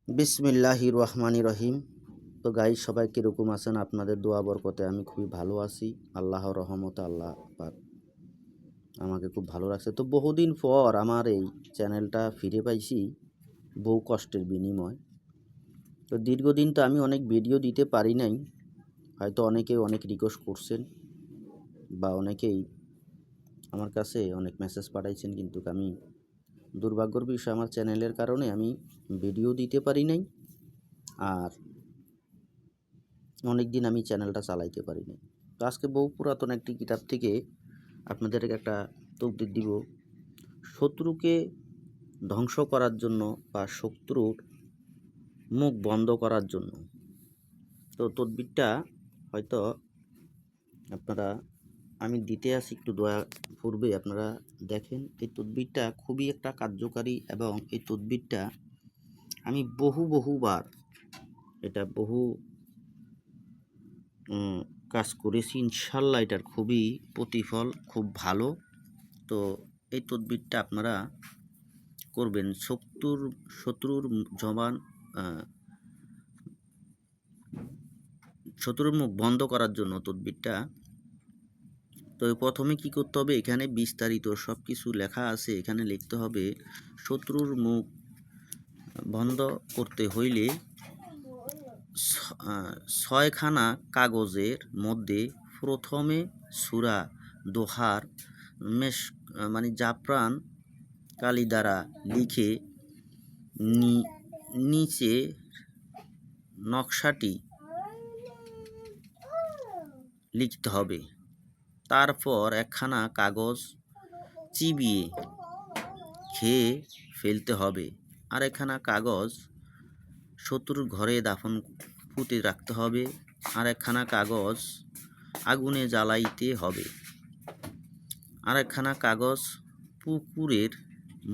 বিসমিল্লাহির রহমানির রহিম। তো গাইস, সবাই কীরকম আছেন? আপনাদের দোয়া বরকতে আমি খুবই ভালো আছি। আল্লাহর রহমতে আল্লাহ পাক আমাকে খুব ভালো রাখছে। তো বহুদিন পর আমার এই চ্যানেলটা ফিরে পাইছি, বহু কষ্টের বিনিময়। তো দীর্ঘদিন তো আমি অনেক ভিডিও দিতে পারি নাই, হয়তো অনেকেই অনেক রিকোয়েস্ট করছেন বা অনেকেই আমার কাছে অনেক মেসেজ পাঠাইছেন, কিন্তু আমি দুর্ভাগ্যর বিষয় আমার চ্যানেলের কারণে আমি ভিডিও দিতে পারি নাই, আর অনেক দিন আমি চ্যানেলটা চালাইতে পারিনি। তো আজকে বহু পুরাতন একটি কিতাব থেকে আপনাদেরকে একটা তৌকির দিব, শত্রুকে ধ্বংস করার জন্য বা শত্রুর মুখ বন্ধ করার জন্য। তো তদবিরটা হয়তো আপনারা আমি দিতে আসি, একটু দয়া পূর্বে আপনারা দেখেন। এই তদবিরটা খুবই একটা কার্যকারী এবং এই তদবিরটা আমি বহুবার এটা বহু কাজ করেছি। ইনশাল্লাহ এটার খুবই প্রতিফল খুব ভালো। তো এই তদবিরটা আপনারা করবেন শত্রুর জবান শত্রুর মুখ বন্ধ করার জন্য তদবিরটা। তো প্রথমে কি করতে হবে, এখানে বিস্তারিত সব কিছু লেখা আছে। এখানে লিখতে হবে, শত্রুর মুখ বন্ধ করতে হইলে 6খানা কাগজের মধ্যে প্রথমে সূরা দোহার জাফরান কালি দ্বারা লিখে নিচে নকশাটি লিখতে হবে। তারপর একখানা কাগজ চিবিয়ে খেয়ে ফেলতে হবে, আর একখানা কাগজ শত্রুর ঘরে দাফন পুঁতে রাখতে হবে, আর একখানা কাগজ আগুনে জ্বালাইতে হবে, আর একখানা কাগজ পুকুরের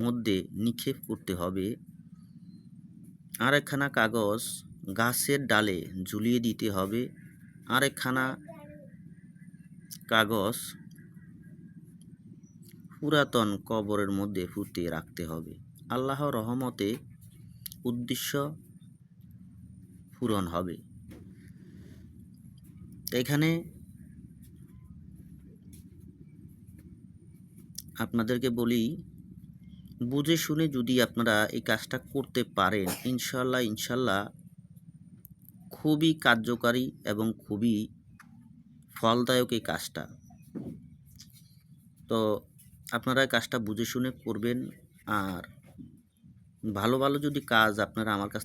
মধ্যে নিক্ষেপ করতে হবে, আর একখানা কাগজ গাছের ডালে ঝুলিয়ে দিতে হবে, আর একখানা কাগজ পুরাতন কবরের মধ্যে পুঁতে রাখতে হবে। আল্লাহর রহমতে উদ্দেশ্য পূরণ হবে। এখানে আপনাদেরকে বলি, বুঝে শুনে যদি আপনারা এই কাজটা করতে পারেন, ইনশাল্লাহ খুবই কার্যকারী এবং খুবই ফলদায়ক এই কাজটা। তো আপনারা এই কাজটা বুঝে শুনে করবেন, আর ভালো যদি কাজ আপনারা আমার কাছ